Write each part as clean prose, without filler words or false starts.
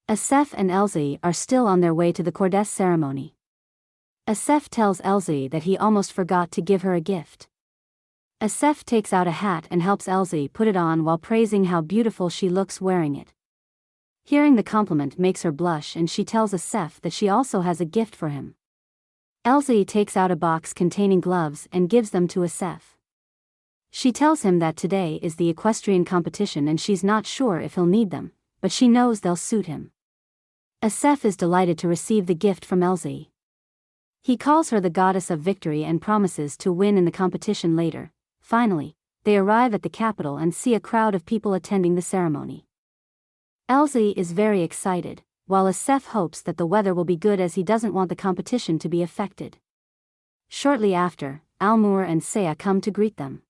Asef and Elsie are still on their way to the Cordès ceremony. Asef tells Elsie that he almost forgot to give her a gift. Asef takes out a hat and helps Elsie put it on while praising how beautiful she looks wearing it. Hearing the compliment makes her blush, and she tells Asef that she also has a gift for him. Elsie takes out a box containing gloves and gives them to Asef. She tells him that today is the equestrian competition and she's not sure if he'll need them, but she knows they'll suit him. Asef is delighted to receive the gift from Elsie. He calls her the goddess of victory and promises to win in the competition later. Finally, they arrive at the capital and see a crowd of people attending the ceremony. Elsie is very excited, while Asef hopes that the weather will be good as he doesn't want the competition to be affected. Shortly after, Almur and Saya come to greet them.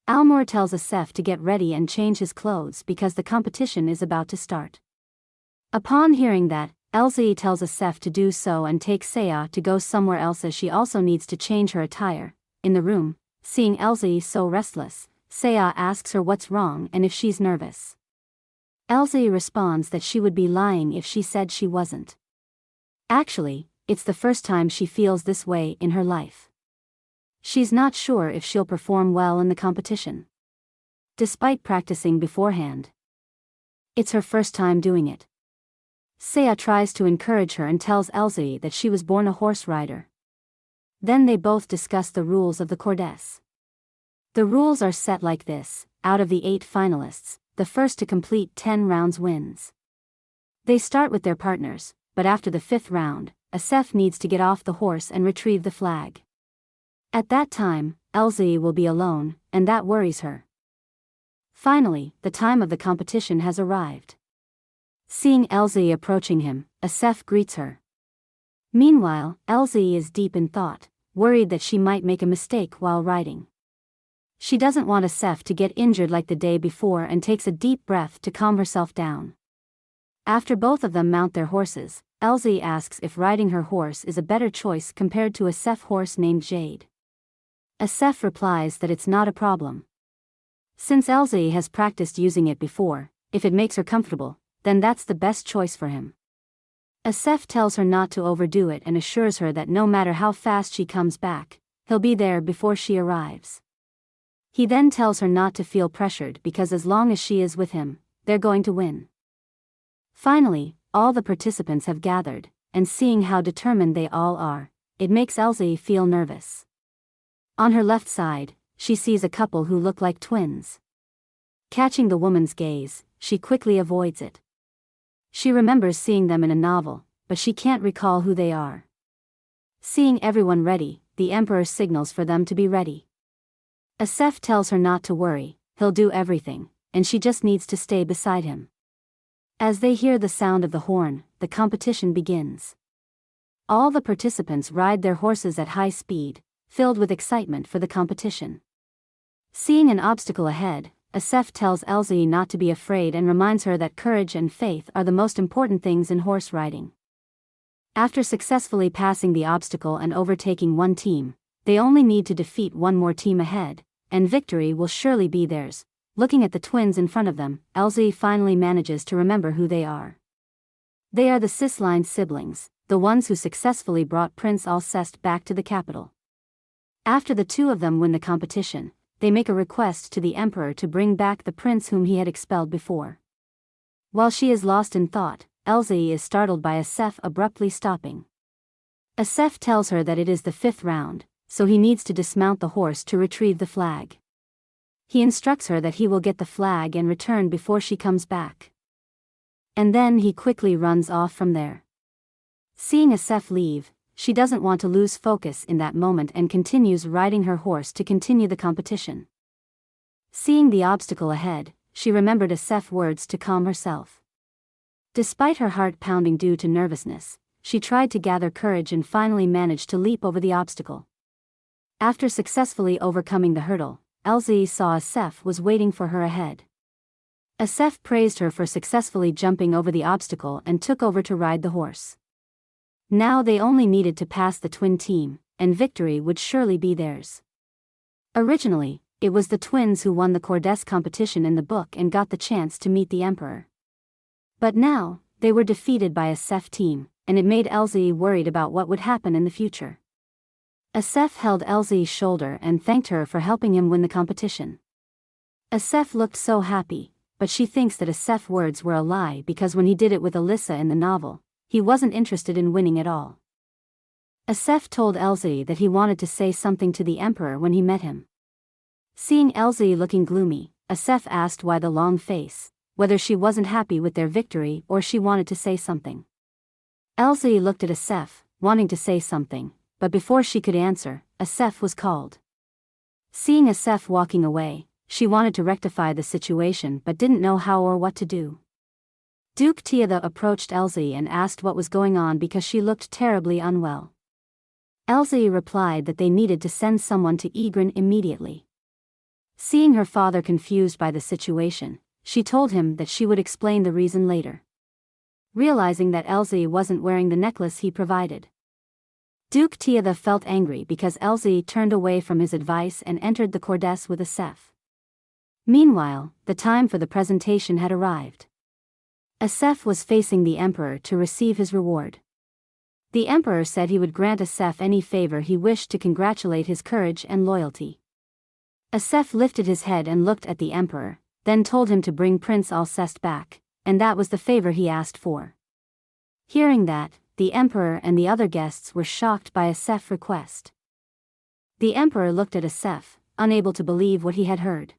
Almur tells Asef to get ready and change his clothes because the competition is about to start. Upon hearing that, Elsie tells Asef to do so and takes Saya to go somewhere else as she also needs to change her attire. In the room, seeing Elsie so restless, Saya asks her what's wrong and if she's nervous. Elsie responds that she would be lying if she said she wasn't. Actually, it's the first time she feels this way in her life. She's not sure if she'll perform well in the competition, despite practicing beforehand. It's her first time doing it. Saya tries to encourage her and tells Elsie that she was born a horse rider. Then they both discuss the rules of the Cordès. The rules are set like this: out of the 8 finalists, the first to complete 10 rounds wins. They start with their partners, but after the 5th round, Asef needs to get off the horse and retrieve the flag. At that time, Elsie will be alone, and that worries her. Finally, the time of the competition has arrived. Seeing Elsie approaching him, Asef greets her. Meanwhile, Elsie is deep in thought, worried that she might make a mistake while riding. She doesn't want Asef to get injured like the day before and takes a deep breath to calm herself down. After both of them mount their horses, Elsie asks if riding her horse is a better choice compared to Asef's horse named Jade. Asef replies that it's not a problem. Since Elsie has practiced using it before, if it makes her comfortable, then that's the best choice for him. Asef tells her not to overdo it and assures her that no matter how fast she comes back, he'll be there before she arrives. He then tells her not to feel pressured because as long as she is with him, they're going to win. Finally, all the participants have gathered, and seeing how determined they all are, it makes Elsie feel nervous. On her left side, she sees a couple who look like twins. Catching the woman's gaze, she quickly avoids it. She remembers seeing them in a novel, but she can't recall who they are. Seeing everyone ready, the Emperor signals for them to be ready. Asef tells her not to worry, he'll do everything, and she just needs to stay beside him. As they hear the sound of the horn, the competition begins. All the participants ride their horses at high speed, filled with excitement for the competition. Seeing an obstacle ahead, Asef tells Elsie not to be afraid and reminds her that courage and faith are the most important things in horse riding. After successfully passing the obstacle and overtaking one team, they only need to defeat one more team ahead, and victory will surely be theirs. Looking at the twins in front of them, Elsie finally manages to remember who they are. They are the Cisline siblings, the ones who successfully brought Prince Alceste back to the capital. After the two of them win the competition, they make a request to the Emperor to bring back the prince whom he had expelled before. While she is lost in thought, Elsie is startled by Asef abruptly stopping. Asef tells her that it is the 5th round, so he needs to dismount the horse to retrieve the flag. He instructs her that he will get the flag and return before she comes back. And then he quickly runs off from there. Seeing Asef leave, she doesn't want to lose focus in that moment and continues riding her horse to continue the competition. Seeing the obstacle ahead, she remembered Asef's words to calm herself. Despite her heart pounding due to nervousness, she tried to gather courage and finally managed to leap over the obstacle. After successfully overcoming the hurdle, Elsie saw Asef was waiting for her ahead. Asef praised her for successfully jumping over the obstacle and took over to ride the horse. Now they only needed to pass the twin team, and victory would surely be theirs. Originally, it was the twins who won the Cordès competition in the book and got the chance to meet the Emperor. But now, they were defeated by Asef's team, and it made Elsie worried about what would happen in the future. Asef held Elsie's shoulder and thanked her for helping him win the competition. Asef looked so happy, but she thinks that Asef's words were a lie because when he did it with Alyssa in the novel, he wasn't interested in winning at all. Asef told Elsie that he wanted to say something to the Emperor when he met him. Seeing Elsie looking gloomy, Asef asked why the long face, whether she wasn't happy with their victory or she wanted to say something. Elsie looked at Asef, wanting to say something, but before she could answer, Asef was called. Seeing Asef walking away, she wanted to rectify the situation but didn't know how or what to do. Duke Tiada approached Elsie and asked what was going on because she looked terribly unwell. Elsie replied that they needed to send someone to Egrin immediately. Seeing her father confused by the situation, she told him that she would explain the reason later. Realizing that Elsie wasn't wearing the necklace he provided, Duke Tiada felt angry because Elsie turned away from his advice and entered the courthouse with Asef. Meanwhile, the time for the presentation had arrived. Asef was facing the Emperor to receive his reward. The Emperor said he would grant Asef any favor he wished to congratulate his courage and loyalty. Asef lifted his head and looked at the Emperor, then told him to bring Prince Alceste back, and that was the favor he asked for. Hearing that, the Emperor and the other guests were shocked by Asef's request. The Emperor looked at Asef, unable to believe what he had heard.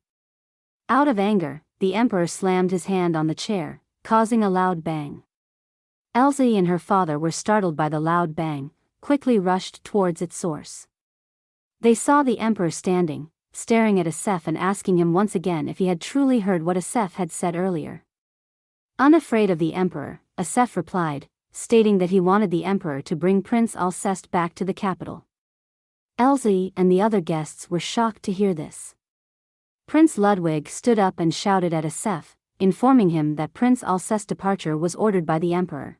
Out of anger, the Emperor slammed his hand on the chair, causing a loud bang. Elsie and her father were startled by the loud bang, quickly rushed towards its source. They saw the Emperor standing, staring at Asef and asking him once again if he had truly heard what Asef had said earlier. Unafraid of the Emperor, Asef replied, stating that he wanted the Emperor to bring Prince Alceste back to the capital. Elsie and the other guests were shocked to hear this. Prince Ludwig stood up and shouted at Asef, informing him that Prince Alceste's departure was ordered by the Emperor.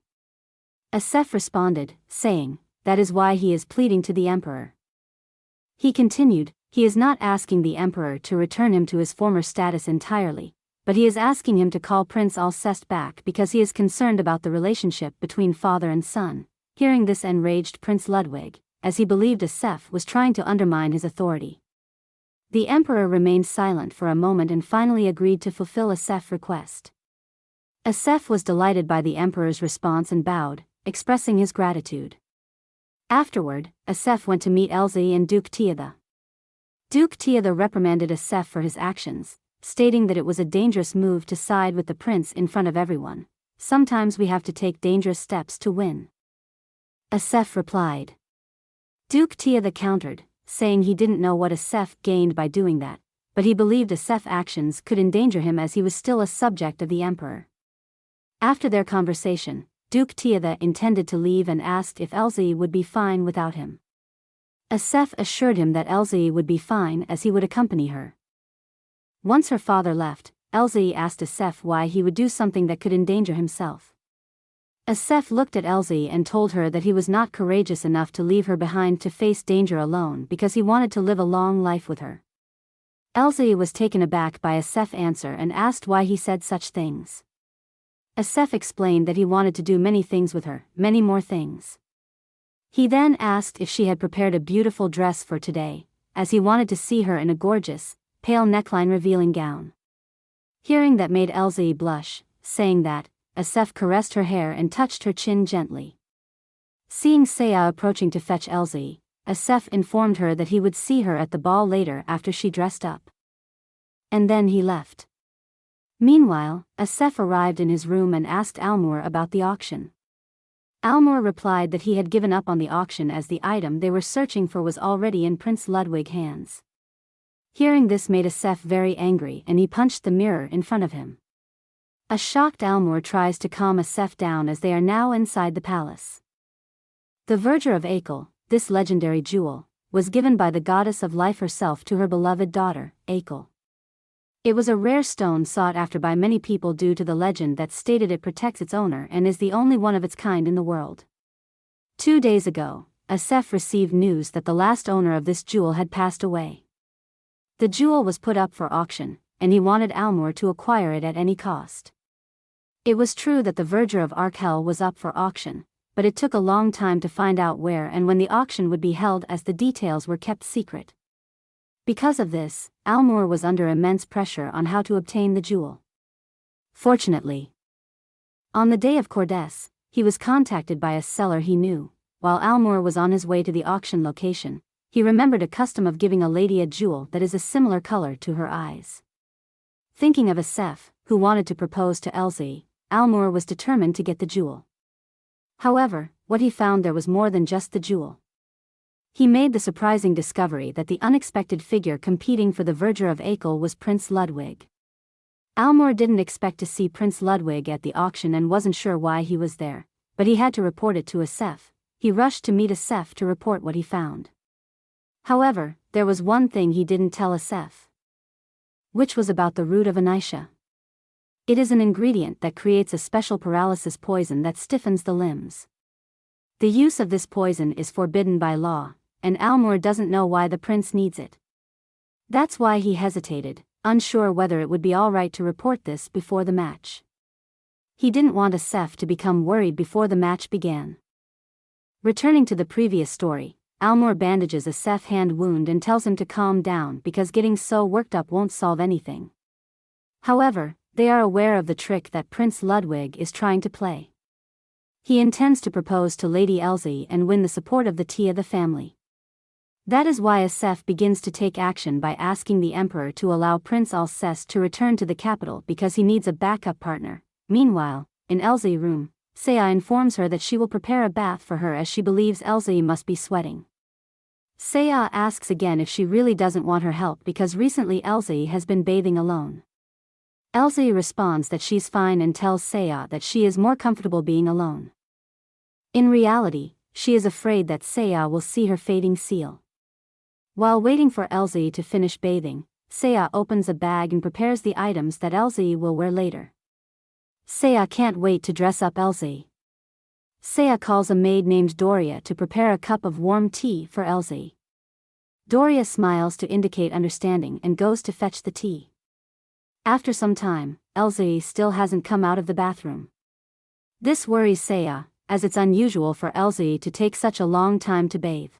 Asef responded, saying, that is why he is pleading to the Emperor. He continued, he is not asking the Emperor to return him to his former status entirely, but he is asking him to call Prince Alceste back because he is concerned about the relationship between father and son. Hearing this enraged Prince Ludwig, as he believed Asef was trying to undermine his authority. The Emperor remained silent for a moment and finally agreed to fulfill Asef's request. Asef was delighted by the Emperor's response and bowed, expressing his gratitude. Afterward, Asef went to meet Elsie and Duke Tiada. Duke Tiada reprimanded Asef for his actions, stating that it was a dangerous move to side with the prince in front of everyone. Sometimes we have to take dangerous steps to win. Asef replied. Duke Tiada countered, saying he didn't know what Asef gained by doing that, but he believed Asef's actions could endanger him as he was still a subject of the Emperor. After their conversation, Duke Tiada intended to leave and asked if Elsie would be fine without him. Asef assured him that Elsie would be fine as he would accompany her. Once her father left, Elsie asked Asef why he would do something that could endanger himself. Asef looked at Elsie and told her that he was not courageous enough to leave her behind to face danger alone because he wanted to live a long life with her. Elsie was taken aback by Asef's answer and asked why he said such things. Asef explained that he wanted to do many things with her, many more things. He then asked if she had prepared a beautiful dress for today, as he wanted to see her in a gorgeous, pale neckline revealing gown. Hearing that made Elsie blush, saying that, Asef caressed her hair and touched her chin gently. Seeing Saya approaching to fetch Elsie, Asef informed her that he would see her at the ball later after she dressed up. And then he left. Meanwhile, Asef arrived in his room and asked Almur about the auction. Almur replied that he had given up on the auction as the item they were searching for was already in Prince Ludwig's hands. Hearing this made Asef very angry and he punched the mirror in front of him. A shocked Almur tries to calm Asef down as they are now inside the palace. The Verdure of Akel, this legendary jewel, was given by the goddess of life herself to her beloved daughter, Akel. It was a rare stone sought after by many people due to the legend that stated it protects its owner and is the only one of its kind in the world. 2 days ago, Asef received news that the last owner of this jewel had passed away. The jewel was put up for auction, and he wanted Almur to acquire it at any cost. It was true that the verdure of Arkel was up for auction, but it took a long time to find out where and when the auction would be held, as the details were kept secret. Because of this, Almor was under immense pressure on how to obtain the jewel. Fortunately, on the day of Cordess, he was contacted by a seller he knew. While Almor was on his way to the auction location, he remembered a custom of giving a lady a jewel that is a similar color to her eyes. Thinking of Asef, who wanted to propose to Elsie, Almor was determined to get the jewel. However, what he found there was more than just the jewel. He made the surprising discovery that the unexpected figure competing for the verdure of Akel was Prince Ludwig. Almor didn't expect to see Prince Ludwig at the auction and wasn't sure why he was there, but he had to report it to Asef. He rushed to meet Asef to report what he found. However, there was one thing he didn't tell Asef, which was about the root of Anisha. It is an ingredient that creates a special paralysis poison that stiffens the limbs. The use of this poison is forbidden by law, and Almor doesn't know why the prince needs it. That's why he hesitated, unsure whether it would be alright to report this before the match. He didn't want Asef to become worried before the match began. Returning to the previous story, Almor bandages Asef's hand wound and tells him to calm down because getting so worked up won't solve anything. However, they are aware of the trick that Prince Ludwig is trying to play. He intends to propose to Lady Elsie and win the support of the Tia the family. That is why Asef begins to take action by asking the Emperor to allow Prince Alceste to return to the capital because he needs a backup partner. Meanwhile, in Elsie's room, Saya informs her that she will prepare a bath for her as she believes Elsie must be sweating. Saya asks again if she really doesn't want her help because recently Elsie has been bathing alone. Elsie responds that she's fine and tells Saya that she is more comfortable being alone. In reality, she is afraid that Saya will see her fading seal. While waiting for Elsie to finish bathing, Saya opens a bag and prepares the items that Elsie will wear later. Saya can't wait to dress up Elsie. Saya calls a maid named Doria to prepare a cup of warm tea for Elsie. Doria smiles to indicate understanding and goes to fetch the tea. After some time, Elsie still hasn't come out of the bathroom. This worries Saya, as it's unusual for Elsie to take such a long time to bathe.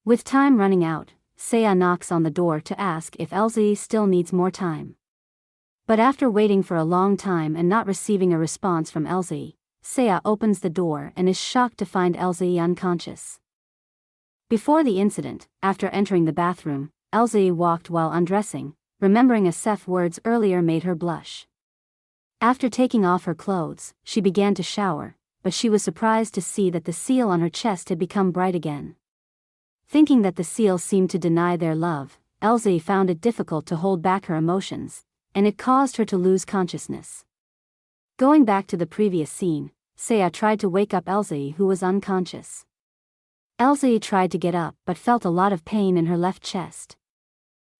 With time running out, Saya knocks on the door to ask if Elsie still needs more time. But after waiting for a long time and not receiving a response from Elsie, Saya opens the door and is shocked to find Elsie unconscious. Before the incident, after entering the bathroom, Elsie walked while undressing, remembering Asef's words earlier made her blush. After taking off her clothes, she began to shower, but she was surprised to see that the seal on her chest had become bright again. Thinking that the seal seemed to deny their love, Elsie found it difficult to hold back her emotions, and it caused her to lose consciousness. Going back to the previous scene, Saya tried to wake up Elsie, who was unconscious. Elsie tried to get up but felt a lot of pain in her left chest.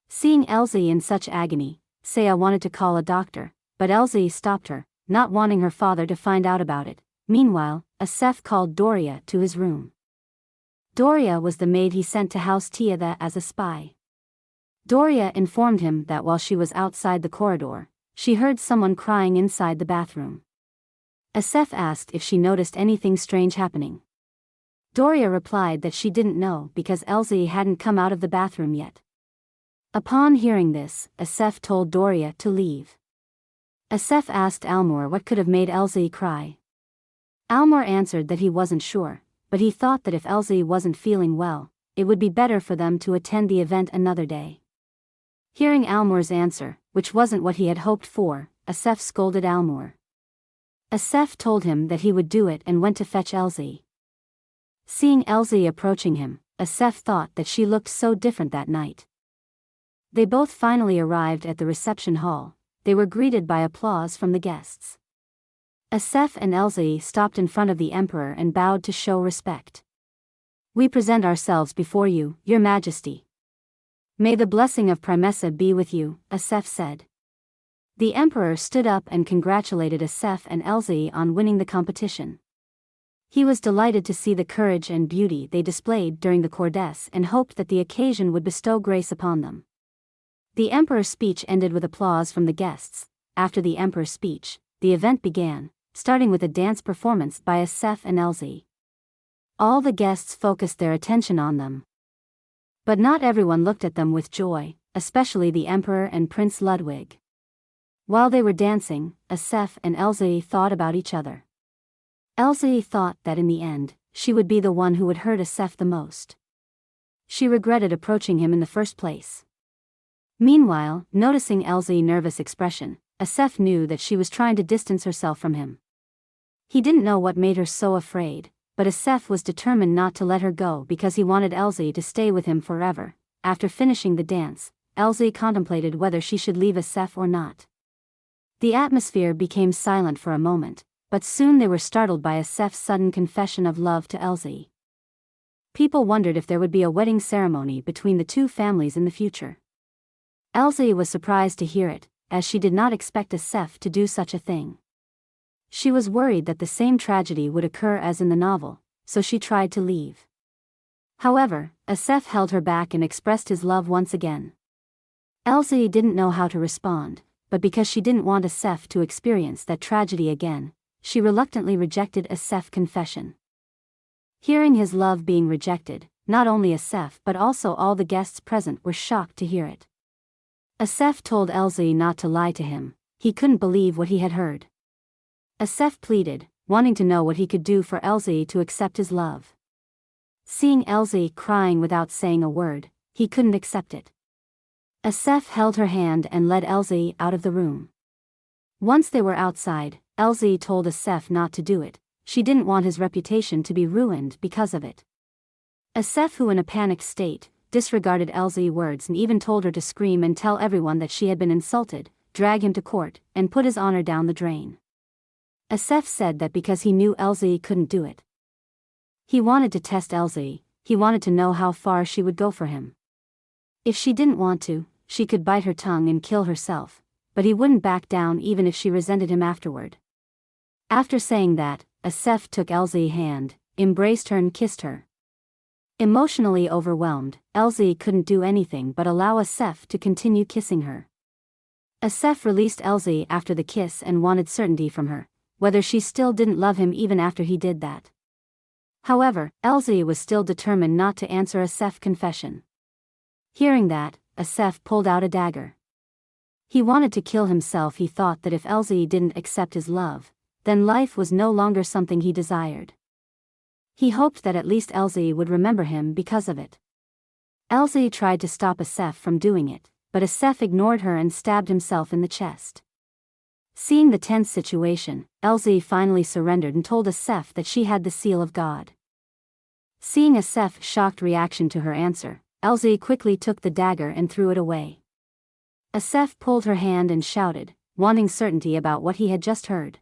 Seeing Elsie in such agony, Saya wanted to call a doctor, but Elsie stopped her, not wanting her father to find out about it. Meanwhile, Asef called Doria to his room. Doria was the maid he sent to House Tiada as a spy. Doria informed him that while she was outside the corridor, she heard someone crying inside the bathroom. Asef asked if she noticed anything strange happening. Doria replied that she didn't know because Elsie hadn't come out of the bathroom yet. Upon hearing this, Asef told Doria to leave. Asef asked Almor what could have made Elsie cry. Almor answered that he wasn't sure, but he thought that if Elsie wasn't feeling well, it would be better for them to attend the event another day. Hearing Almor's answer, which wasn't what he had hoped for, Asef scolded Almor. Asef told him that he would do it and went to fetch Elsie. Seeing Elsie approaching him, Asef thought that she looked so different that night. They both finally arrived at the reception hall. They were greeted by applause from the guests. Asef and Elsie stopped in front of the emperor and bowed to show respect. "We present ourselves before you, your majesty. May the blessing of Primessa be with you," Asef said. The emperor stood up and congratulated Asef and Elsie on winning the competition. He was delighted to see the courage and beauty they displayed during the Cordess and hoped that the occasion would bestow grace upon them. The emperor's speech ended with applause from the guests. After the emperor's speech, the event began, starting with a dance performance by Asef and Elsie. All the guests focused their attention on them. But not everyone looked at them with joy, especially the Emperor and Prince Ludwig. While they were dancing, Asef and Elsie thought about each other. Elsie thought that in the end, she would be the one who would hurt Asef the most. She regretted approaching him in the first place. Meanwhile, noticing Elsie's nervous expression, Asef knew that she was trying to distance herself from him. He didn't know what made her so afraid, but Asef was determined not to let her go because he wanted Elsie to stay with him forever. After finishing the dance, Elsie contemplated whether she should leave Asef or not. The atmosphere became silent for a moment, but soon they were startled by Asef's sudden confession of love to Elsie. People wondered if there would be a wedding ceremony between the two families in the future. Elsie was surprised to hear it, as she did not expect Asef to do such a thing. She was worried that the same tragedy would occur as in the novel, so she tried to leave. However, Asef held her back and expressed his love once again. Elsie didn't know how to respond, but because she didn't want Asef to experience that tragedy again, she reluctantly rejected Asef's confession. Hearing his love being rejected, not only Asef but also all the guests present were shocked to hear it. Asef told Elsie not to lie to him. He couldn't believe what he had heard. Asef pleaded, wanting to know what he could do for Elsie to accept his love. Seeing Elsie crying without saying a word, he couldn't accept it. Asef held her hand and led Elsie out of the room. Once they were outside, Elsie told Asef not to do it. She didn't want his reputation to be ruined because of it. Asef, who in a panicked state, disregarded Elsie's words and even told her to scream and tell everyone that she had been insulted, drag him to court, and put his honor down the drain. Asef said that because he knew Elsie couldn't do it. He wanted to test Elsie. He wanted to know how far she would go for him. If she didn't want to, she could bite her tongue and kill herself, but he wouldn't back down even if she resented him afterward. After saying that, Asef took Elsie's hand, embraced her and kissed her. Emotionally overwhelmed, Elsie couldn't do anything but allow Asef to continue kissing her. Asef released Elsie after the kiss and wanted certainty from her, whether she still didn't love him even after he did that. However, Elsie was still determined not to answer Asef's confession. Hearing that, Asef pulled out a dagger. He wanted to kill himself. He thought that if Elsie didn't accept his love, then life was no longer something he desired. He hoped that at least Elsie would remember him because of it. Elsie tried to stop Asef from doing it, but Asef ignored her and stabbed himself in the chest. Seeing the tense situation, Elsie finally surrendered and told Asef that she had the seal of God. Seeing Asef's shocked reaction to her answer, Elsie quickly took the dagger and threw it away. Asef pulled her hand and shouted, wanting certainty about what he had just heard.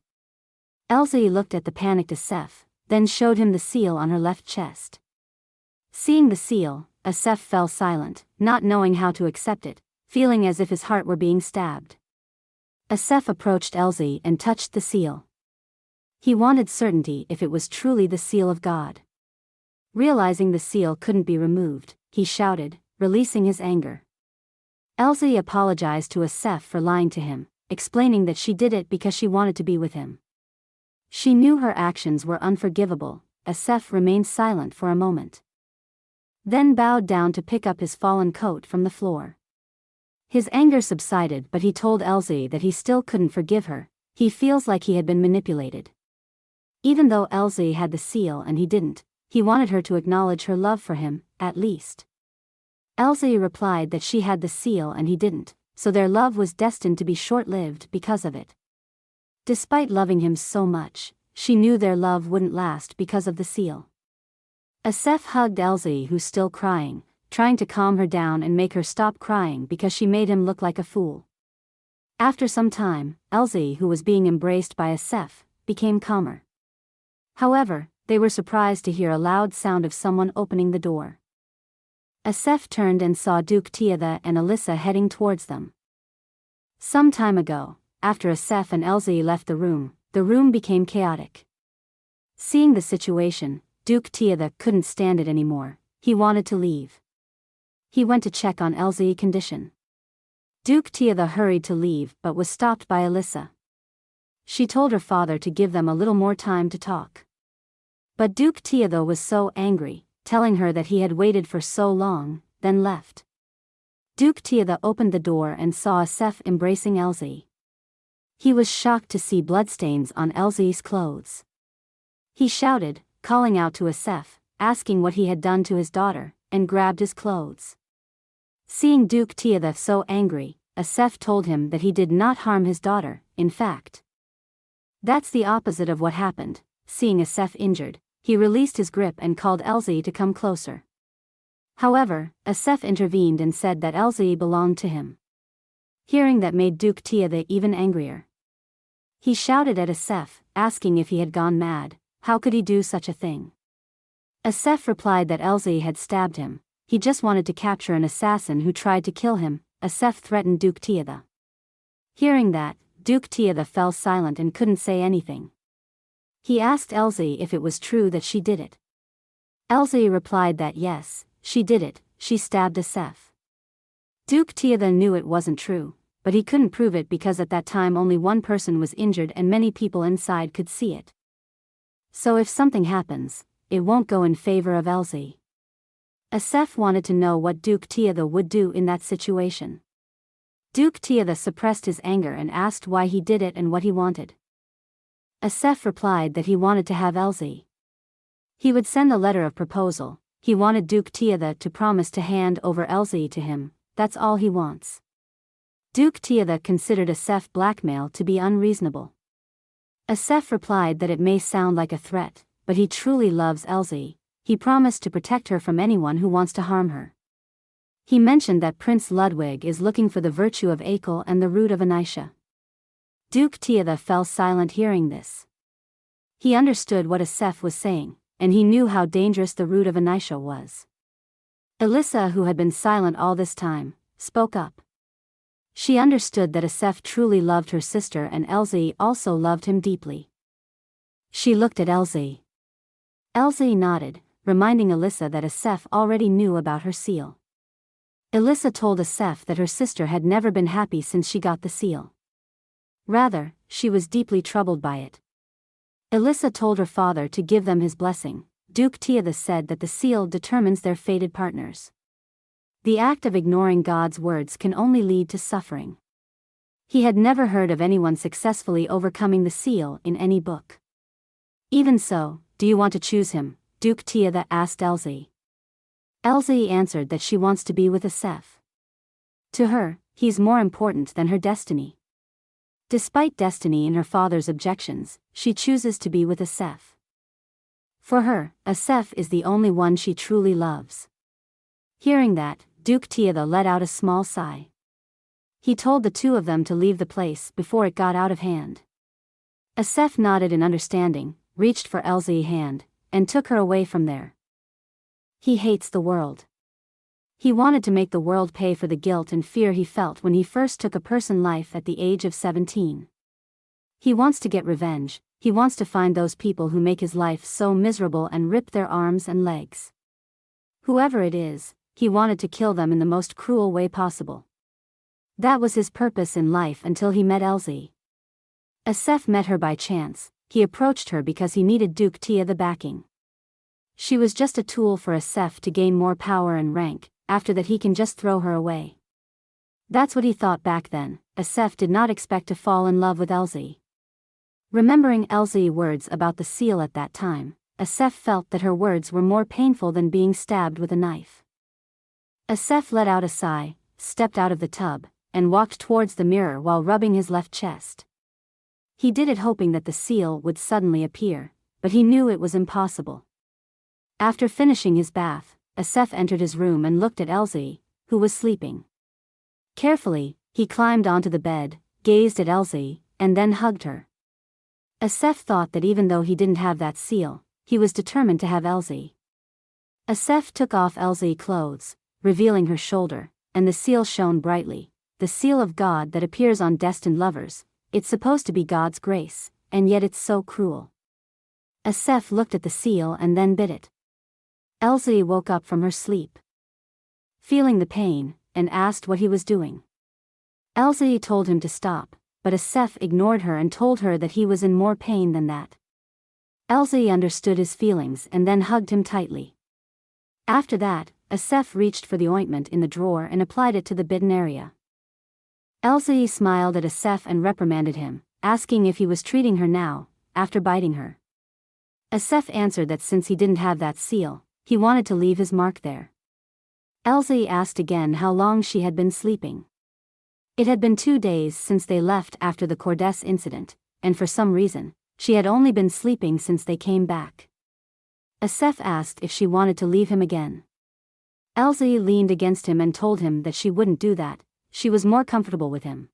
Elsie looked at the panicked Asef, then showed him the seal on her left chest. Seeing the seal, Asef fell silent, not knowing how to accept it, feeling as if his heart were being stabbed. Asef approached Elsie and touched the seal. He wanted certainty if it was truly the seal of God. Realizing the seal couldn't be removed, he shouted, releasing his anger. Elsie apologized to Asef for lying to him, explaining that she did it because she wanted to be with him. She knew her actions were unforgivable. Asef remained silent for a moment, then bowed down to pick up his fallen coat from the floor. His anger subsided, but he told Elsie that he still couldn't forgive her. He feels like he had been manipulated. Even though Elsie had the seal and he didn't, he wanted her to acknowledge her love for him, at least. Elsie replied that she had the seal and he didn't, so their love was destined to be short-lived because of it. Despite loving him so much, she knew their love wouldn't last because of the seal. Asef hugged Elsie, who's still crying, trying to calm her down and make her stop crying because she made him look like a fool. After some time, Elsie, who was being embraced by Asef, became calmer. However, they were surprised to hear a loud sound of someone opening the door. Asef turned and saw Duke Tiada and Alyssa heading towards them. Some time ago, after Asef and Elsie left the room became chaotic. Seeing the situation, Duke Tiada couldn't stand it anymore. He wanted to leave. He went to check on Elsie's condition. Duke Tiada hurried to leave but was stopped by Alyssa. she told her father to give them a little more time to talk. But Duke Tiago was so angry, telling her that he had waited for so long, then left. Duke Tiago opened the door and saw Asef embracing Elsie. He was shocked to see bloodstains on Elsie's clothes. He shouted, calling out to Asef, asking what he had done to his daughter, and grabbed his clothes. Seeing Duke Tiago so angry, Asef told him that he did not harm his daughter, in fact. That's the opposite of what happened. Seeing Asef injured, he released his grip and called Elsie to come closer. However, Asef intervened and said that Elsie belonged to him. Hearing that made Duke Tiago even angrier. He shouted at Asef, asking if he had gone mad. How could he do such a thing? Asef replied that Elsie had stabbed him. He just wanted to capture an assassin who tried to kill him. Asef threatened Duke Tiago. Hearing that, Duke Tiago fell silent and couldn't say anything. He asked Elsie if it was true that she did it. Elsie replied that yes, she did it, she stabbed Asef. Duke Tiago knew it wasn't true, but he couldn't prove it because at that time only one person was injured and many people inside could see it. So if something happens, it won't go in favor of Elsie. Asef wanted to know what Duke Tiago would do in that situation. Duke Tiago suppressed his anger and asked why he did it and what he wanted. Asef replied that he wanted to have Elsie. He would send a letter of proposal. He wanted Duke Tiago to promise to hand over Elsie to him. That's all he wants. Duke Tiago considered Asef blackmail to be unreasonable. Asef replied that it may sound like a threat, but he truly loves Elsie. He promised to protect her from anyone who wants to harm her. He mentioned that Prince Ludwig is looking for the virtue of Akel and the root of Anisha. Duke Tiago fell silent hearing this. He understood what Asef was saying, and he knew how dangerous the root of Anisha was. Elissa, who had been silent all this time, spoke up. She understood that Asef truly loved her sister and Elsie also loved him deeply. She looked at Elsie. Elsie nodded, reminding Elissa that Asef already knew about her seal. Elissa told Asef that her sister had never been happy since she got the seal. Rather, she was deeply troubled by it. Elissa told her father to give them his blessing. Duke Tiago said that the seal determines their fated partners. The act of ignoring God's words can only lead to suffering. He had never heard of anyone successfully overcoming the seal in any book. Even so, do you want to choose him? Duke Tiago asked Elsie. Elsie answered that she wants to be with Asef. To her, he's more important than her destiny. Despite destiny and her father's objections, she chooses to be with Asef. For her, Asef is the only one she truly loves. Hearing that, Duke Tiago let out a small sigh. He told the two of them to leave the place before it got out of hand. Asef nodded in understanding, reached for Elsie's hand, and took her away from there. He hates the world. He wanted to make the world pay for the guilt and fear he felt when he first took a person's life at the age of 17. He wants to get revenge. He wants to find those people who make his life so miserable and rip their arms and legs. Whoever it is, he wanted to kill them in the most cruel way possible. That was his purpose in life until he met Elsie. Asef met her by chance. He approached her because he needed Duke Tiago the backing. She was just a tool for Asef to gain more power and rank. After that he can just throw her away. That's what he thought back then. Asef did not expect to fall in love with Elsie. Remembering Elsie's words about the seal at that time, Asef felt that her words were more painful than being stabbed with a knife. Asef let out a sigh, stepped out of the tub, and walked towards the mirror while rubbing his left chest. He did it hoping that the seal would suddenly appear, but he knew it was impossible. After finishing his bath, Asef entered his room and looked at Elsie, who was sleeping. Carefully, he climbed onto the bed, gazed at Elsie, and then hugged her. Asef thought that even though he didn't have that seal, he was determined to have Elsie. Asef took off Elsie's clothes, revealing her shoulder, and the seal shone brightly, the seal of God that appears on destined lovers. It's supposed to be God's grace, and yet it's so cruel. Asef looked at the seal and then bit it. Elsie woke up from her sleep, feeling the pain, and asked what he was doing. Elsie told him to stop, but Asef ignored her and told her that he was in more pain than that. Elsie understood his feelings and then hugged him tightly. After that, Asef reached for the ointment in the drawer and applied it to the bitten area. Elsie smiled at Asef and reprimanded him, asking if he was treating her now, after biting her. Asef answered that since he didn't have that seal, he wanted to leave his mark there. Elsie asked again how long she had been sleeping. It had been 2 days since they left after the Cordès incident, and for some reason, she had only been sleeping since they came back. Asef asked if she wanted to leave him again. Elsie leaned against him and told him that she wouldn't do that, she was more comfortable with him.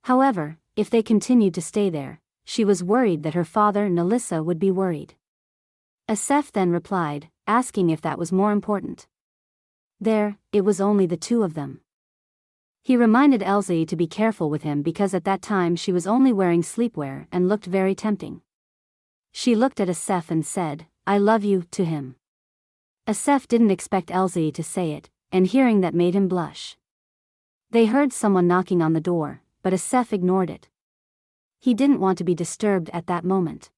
However, if they continued to stay there, she was worried that her father Nalissa would be worried. Asef then replied, asking if that was more important. It was only the two of them. He reminded Elsie to be careful with him because at that time she was only wearing sleepwear and looked very tempting. She looked at Asef and said, "I love you," to him. Asef didn't expect Elsie to say it, and hearing that made him blush. They heard someone knocking on the door, but Asef ignored it. He didn't want to be disturbed at that moment.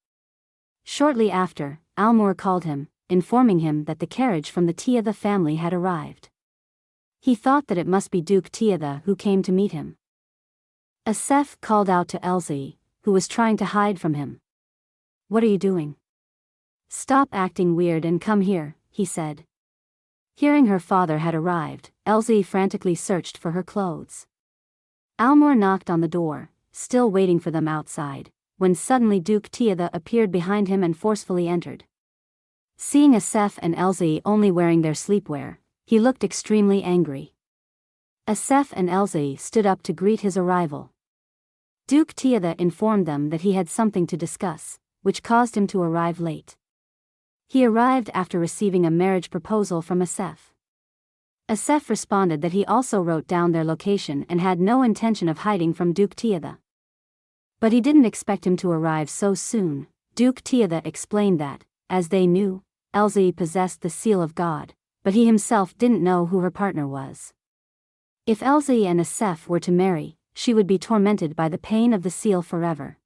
Shortly after, Almur called him, informing him that the carriage from the Tiada family had arrived. He thought that it must be Duke Tiada who came to meet him. Asef called out to Elsie, who was trying to hide from him. "What are you doing? Stop acting weird and come here," he said. Hearing her father had arrived, Elsie frantically searched for her clothes. Almur knocked on the door, still waiting for them outside, when suddenly Duke Tiada appeared behind him and forcefully entered. Seeing Asef and Elsie only wearing their sleepwear, he looked extremely angry. Asef and Elsie stood up to greet his arrival. Duke Tiada informed them that he had something to discuss, which caused him to arrive late. He arrived after receiving a marriage proposal from Asef. Asef responded that he also wrote down their location and had no intention of hiding from Duke Tiada. But he didn't expect him to arrive so soon. Duke Tiada explained that, as they knew, Elsie possessed the seal of God, but he himself didn't know who her partner was. If Elsie and Asef were to marry, she would be tormented by the pain of the seal forever.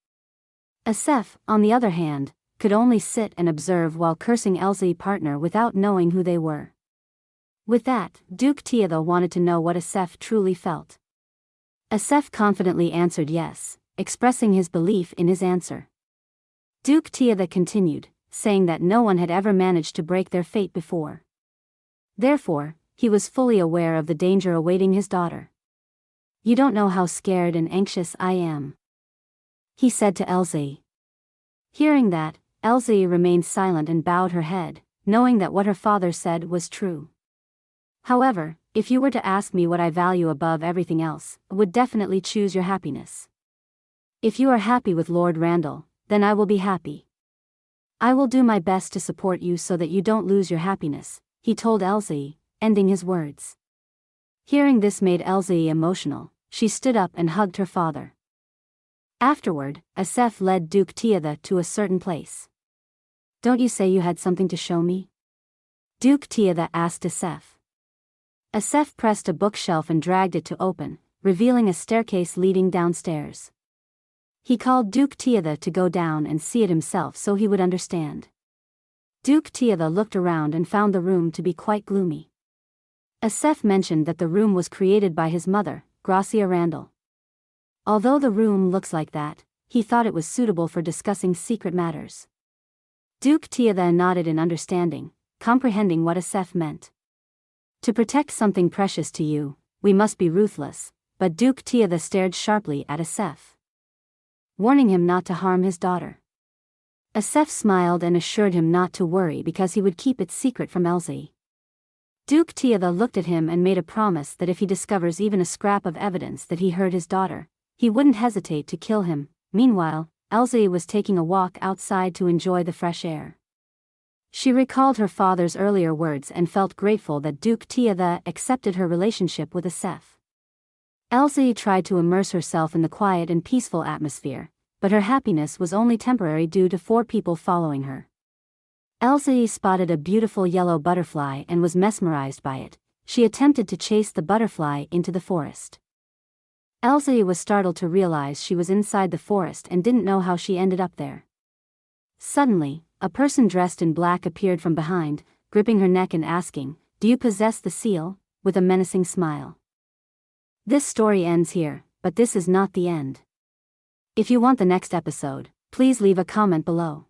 Asef, on the other hand, could only sit and observe while cursing Elsie's partner without knowing who they were. With that, Duke Tiada wanted to know what Asef truly felt. Asef confidently answered yes, expressing his belief in his answer. Duke Tiada continued, saying that no one had ever managed to break their fate before. Therefore, he was fully aware of the danger awaiting his daughter. "You don't know how scared and anxious I am," he said to Elsie. Hearing that, Elsie remained silent and bowed her head, knowing that what her father said was true. "However, if you were to ask me what I value above everything else, I would definitely choose your happiness. If you are happy with Lord Randall, then I will be happy. I will do my best to support you so that you don't lose your happiness," he told Elsie, ending his words. Hearing this made Elsie emotional. She stood up and hugged her father. Afterward, Asef led Duke Tiada to a certain place. "Don't you say you had something to show me?" Duke Tiada asked Asef. Asef pressed a bookshelf and dragged it to open, revealing a staircase leading downstairs. He called Duke Tiada to go down and see it himself so he would understand. Duke Tiada looked around and found the room to be quite gloomy. Asef mentioned that the room was created by his mother, Gracia Randall. Although the room looks like that, he thought it was suitable for discussing secret matters. Duke Tiada nodded in understanding, comprehending what Asef meant. To protect something precious to you, we must be ruthless, but Duke Tiada stared sharply at Asef, warning him not to harm his daughter. Asef smiled and assured him not to worry because he would keep it secret from Elsie. Duke Tiada looked at him and made a promise that if he discovers even a scrap of evidence that he hurt his daughter, he wouldn't hesitate to kill him. Meanwhile, Elsie was taking a walk outside to enjoy the fresh air. She recalled her father's earlier words and felt grateful that Duke Tiada accepted her relationship with Asef. Elsie tried to immerse herself in the quiet and peaceful atmosphere, but her happiness was only temporary due to 4 people following her. Elsie spotted a beautiful yellow butterfly and was mesmerized by it. She attempted to chase the butterfly into the forest. Elsie was startled to realize she was inside the forest and didn't know how she ended up there. Suddenly, a person dressed in black appeared from behind, gripping her neck and asking, "Do you possess the seal?" with a menacing smile. This story ends here, but this is not the end. If you want the next episode, please leave a comment below.